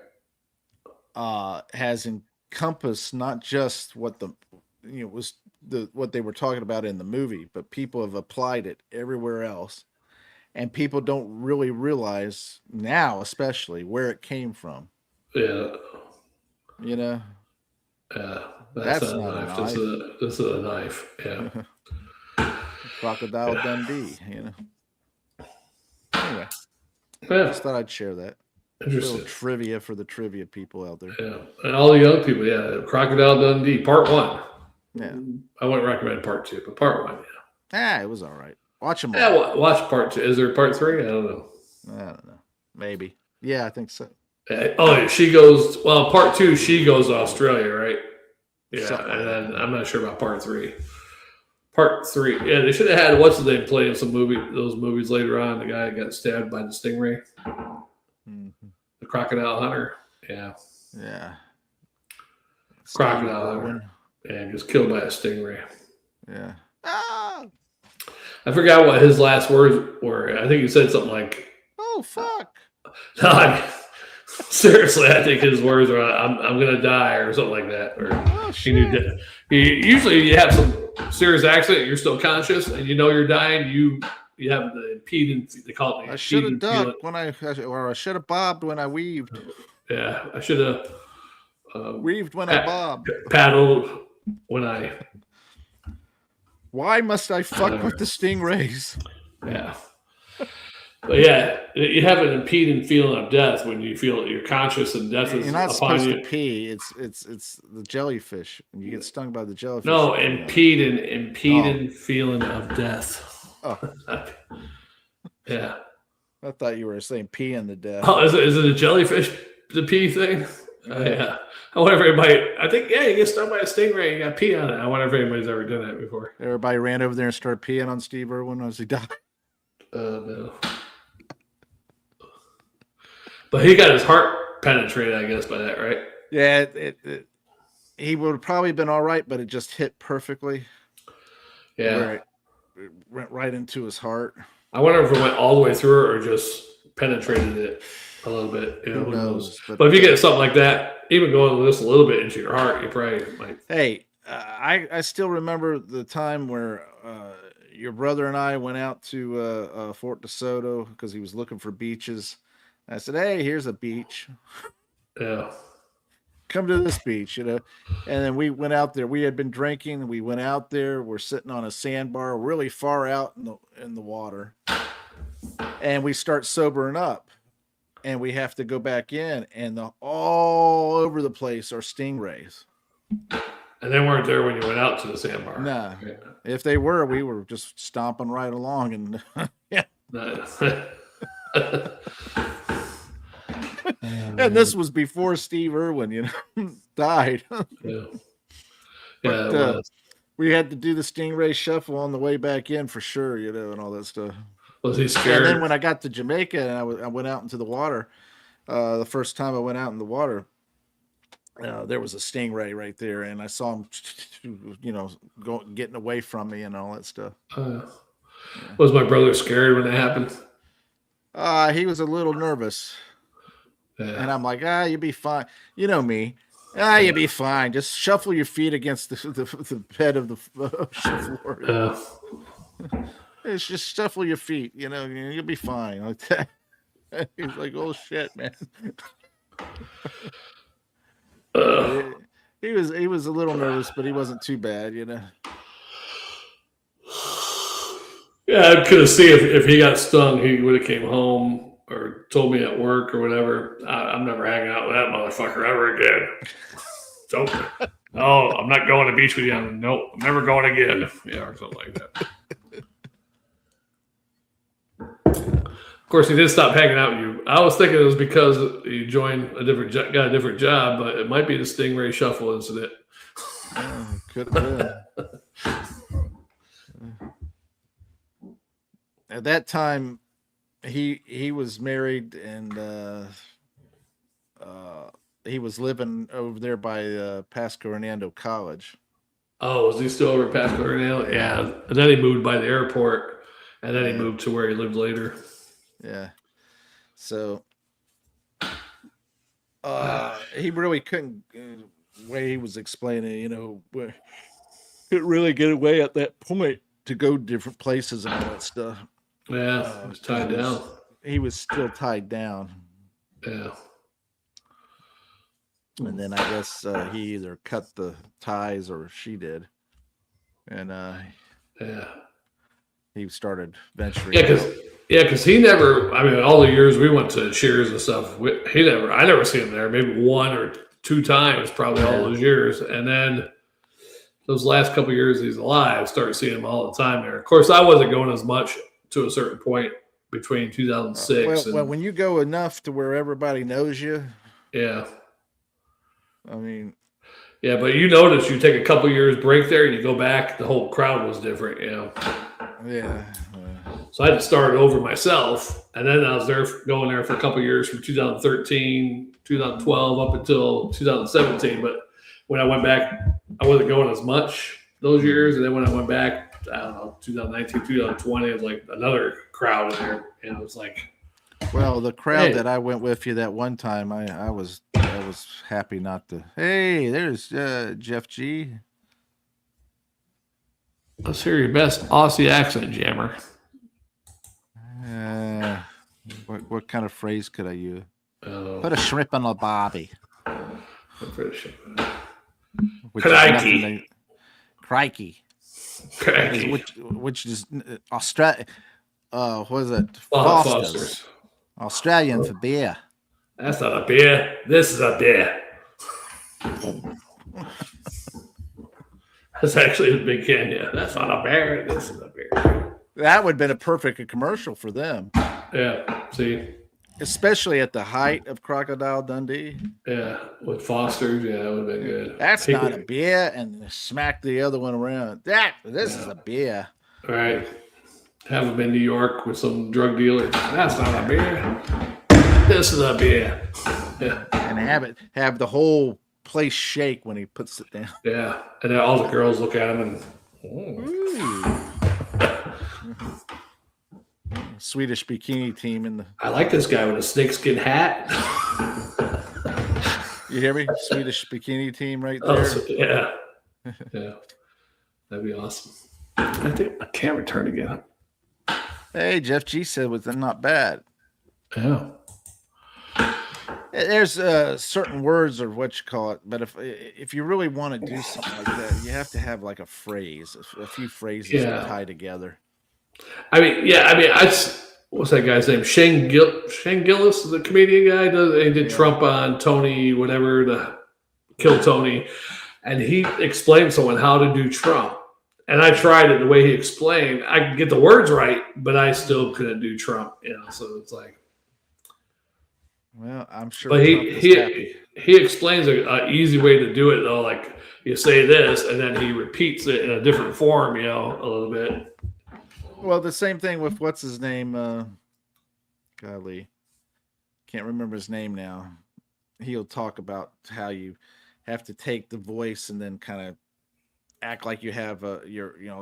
has encompassed not just what what they were talking about in the movie, but people have applied it everywhere else, and people don't really realize now, especially, where it came from. Yeah. Yeah. That's not a knife. This is a knife. Yeah. Crocodile Dundee, Anyway. Yeah. Just thought I'd share that. Interesting. A little trivia for the trivia people out there. Yeah. And all the young people, Crocodile Dundee, part 1. Yeah. I wouldn't recommend part 2, but part 1, it was all right. Watch them all. Yeah, watch part 2. Is there part 3? I don't know. Maybe. Yeah, I think so. She goes, part 2, she goes to Australia, right? Yeah, Something and like then I'm not sure about part 3. Part 3, yeah, they should have had what's his name play in those movies later on. The guy got stabbed by the stingray, the crocodile hunter. Yeah. Yeah. crocodile Irwin. and gets killed by a stingray. Yeah. Ah! I forgot what his last words were. I think he said something like, Oh, fuck. seriously, I think his words are, I'm going to die or something like that. Or Oh, shit. usually you have some serious accident, you're still conscious, and you know you're dying. You have the impedance. They call it the I should have impedance ducked when I should have bobbed when I weaved. Yeah, I should have Weaved when I bobbed. paddled when I. Why must I fuck with the stingrays? Yeah. But yeah, you have an impeding feeling of death when you feel you're conscious and death is You're not upon supposed you. to pee. It's the jellyfish. And you get stung by the jellyfish. No, impeding feeling of death. Oh. Yeah. I thought you were saying pee in the death. Oh, is it a jellyfish, the pee thing? Yeah. I wonder if anybody, I think, yeah, you get stung by a stingray, you got pee on it. I wonder if anybody's ever done that before. Everybody ran over there and started peeing on Steve Irwin as he died. No. But he got his heart penetrated, I guess, by that, right? Yeah, he would have probably been all right, but it just hit perfectly. Yeah. Where it went right into his heart. I wonder if it went all the way through or just penetrated it a little bit. You know, Who knows? But if you get something like that, even going just a little bit into your heart, you probably might. Hey, I still remember the time where your brother and I went out to Fort DeSoto because he was looking for beaches. I said, "Hey, here's a beach. Yeah. Come to this beach," you know. And then we went out there. We had been drinking. We went out there. We're sitting on a sandbar, really far out in the water, and we start sobering up, and we have to go back in, and all over the place are stingrays. And they weren't there when you went out to the sandbar. Nah. Yeah. If they were, we were just stomping right along, and yeah. And this was before Steve Irwin, you know, died. Yeah. But, we had to do the stingray shuffle on the way back in for sure, you know, and all that stuff. Was he scared? And then when I got to Jamaica and I went out into the water, the first time I went out in the water, there was a stingray right there, and I saw him, you know, getting away from me and all that stuff. Was my brother scared when that happened? He was a little nervous. Yeah. And I'm like, you'll be fine. You know me. You'll be fine. Just shuffle your feet against the bed of the ocean floor. It's just shuffle your feet. You know, you'll be fine. Like that. He's like, oh shit, man. He was a little nervous, but he wasn't too bad, you know. Yeah, I could have seen if he got stung, he would have came home or told me at work or whatever. I'm never hanging out with that motherfucker ever again. Don't. Oh, I'm not going to the beach with you. Nope, I'm never going again. Yeah, or something like that. Of course, he did stop hanging out with you. I was thinking it was because you joined got a different job, but it might be the stingray shuffle incident. Could have been. At that time, he was married and he was living over there by Pasco Hernando College. Oh, was he still over at Pasco Hernando? Yeah, and then he moved by the airport, and then he moved to where he lived later. Yeah. So he really couldn't, the way he was explaining, you know, couldn't really get away at that point to go different places and all that stuff. Yeah, he was tied down. He was still tied down. Yeah. And then I guess he either cut the ties or she did. And he started venturing. Yeah, because he never, I mean, all the years we went to Shears and stuff, I never seen him there, maybe one or two times, probably all those years. And then those last couple of years he's alive, started seeing him all the time there. Of course, I wasn't going as much to a certain point between 2006. Well, when you go enough to where everybody knows you. Yeah. I mean. Yeah, but you notice you take a couple years break there and you go back, the whole crowd was different, you know. Yeah. So I had to start over myself, and then I was going there for a couple of years from 2013, 2012 up until 2017. But when I went back, I wasn't going as much those years. And then when I went back, I don't know, 2019, 2020, it was like another crowd in there. And it was like, Well, the crowd Hey. that I went with you that one time, I was happy not to. Hey, there's Jeff G. let's hear your best Aussie accent, Jammer. What kind of phrase could I use? Oh, Put a shrimp on a bobby. British. Which is Crikey. nothing they- Crikey. Cracky. Which is Australia. What is it? Oh, Foster's. Foster's. Australian for beer. That's not a beer. This is a beer. That's actually a big can. Yeah, that's not a beer. This is a beer. That would have been a perfect commercial for them, Yeah. See. especially at the height of Crocodile Dundee. Yeah, with Foster's. Yeah, that would have been good. That's People- not a beer, and smack the other one around. This is a beer. Right. Have them in New York with some drug dealers. That's not a beer. This is a beer. Yeah. And have the whole place shake when he puts it down. Yeah. And then all the girls look at him and, Ooh. Swedish bikini team in the. I like this guy with a snakeskin hat. You hear me? Swedish bikini team right Oh, there. so- yeah. Yeah. That'd be awesome. I think my camera turned again. Hey, Jeff G said it was not bad. Yeah. There's certain words or what you call it, but if you really want to do something like that, you have to have like a phrase, a few phrases Yeah. that tie together. I mean, what's that guy's name? Shane Gillis, the comedian guy. He did Trump on Tony, whatever, the Kill Tony. And he explained someone how to do Trump. And I tried it the way he explained. I could get the words right, but I still couldn't do Trump. So it's like. Well, I'm sure. But Trump is happy. he explains an easy way to do it though. Like you say this, and then he repeats it in a different form. A little bit. Well, the same thing with what's his name? Golly, can't remember his name now. He'll talk about how you have to take the voice and then kind of act like you have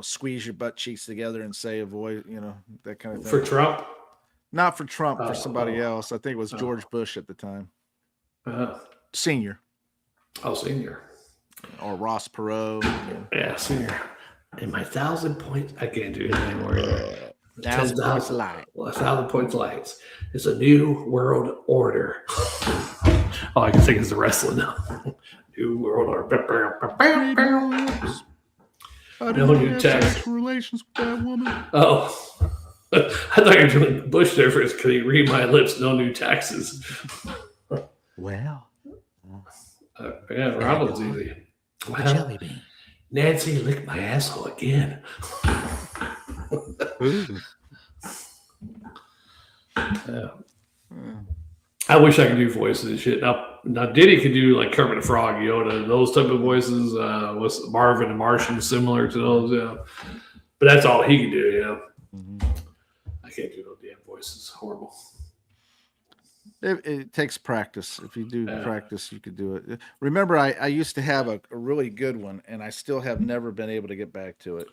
squeeze your butt cheeks together and say a voice, that kind of thing. For Trump? Not for Trump, for somebody oh. else. I think it was George Bush at the time. Senior. Oh, senior. Or Ross Perot. Yeah, senior. And my 1,000 points, I can't do it anymore. 1,000 points light. 1,000 points lights. It's a new world order. All I can think is the wrestling now. New world order. No new text. Relations with that woman. Oh. I thought you were doing Bush there first. Could you read my lips? No new taxes. Well. Yeah, Ronald's easy. Well, Jelly bean. Nancy licked my asshole again. Yeah. I wish I could do voices and shit. Now Diddy could do like Kermit the Frog, Yoda, those type of voices. Was Marvin and Martian similar to those? But that's all he can do. Mm-hmm. I can't do no damn voices. Horrible. It takes practice. If you do practice, you could do it. Remember, I used to have a really good one, and I still have never been able to get back to it.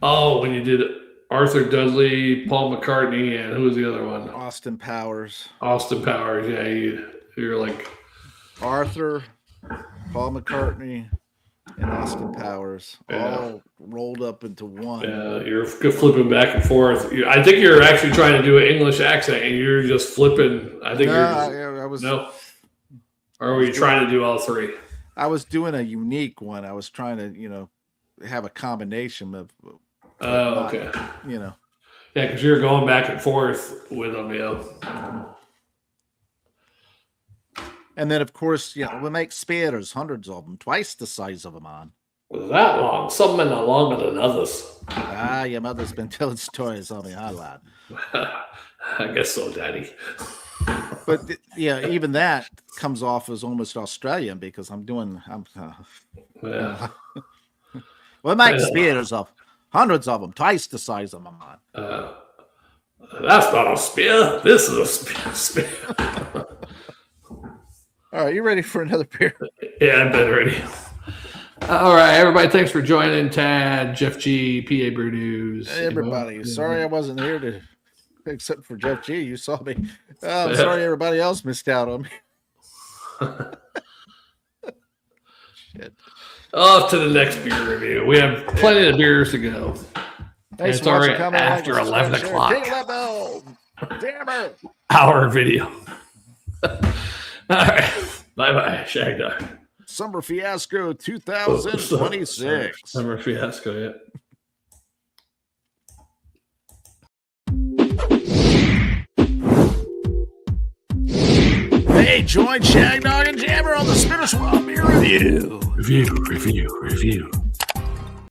Oh, when you did Arthur Dudley, Paul McCartney, and who was the other one? Austin Powers. Austin Powers. Yeah, you're like Arthur, Paul McCartney, and Austin Powers all rolled up into one. Yeah, you're flipping back and forth. I think you're actually trying to do an English accent, and you're just flipping. I think I was. No. Or were you trying to do all three? I was doing a unique one. I was trying to, have a combination of. Oh, okay. Yeah, because you're going back and forth with them, And then, of course, we make spears, hundreds of them, twice the size of a man. Was that long? Some men are longer than others. Your mother's been telling stories on me, huh, lad? I guess so, Daddy. But even that comes off as almost Australian because we make spears of hundreds of them, twice the size of a man. That's not a spear. This is a spear. All right, you ready for another beer? Yeah, I'm better ready. All right, everybody. Thanks for joining. Tad, Jeff G, PA Brew News. Hey, everybody. Sorry I wasn't here to, except for Jeff G. You saw me. I'm sorry everybody else missed out on me. Shit. Off to the next beer review. We have plenty of beers to go. Thanks It's for watching. already Comment, like, after and 11 subscribe, o'clock. share. Ding that bell. Damn it. Hour video. All right. Bye-bye, Shag Dog. Summer Fiasco 2026. Summer Fiasco, yeah. Hey, join Shag Dog and Jammer on the Spinner Swap Beer Review. Review.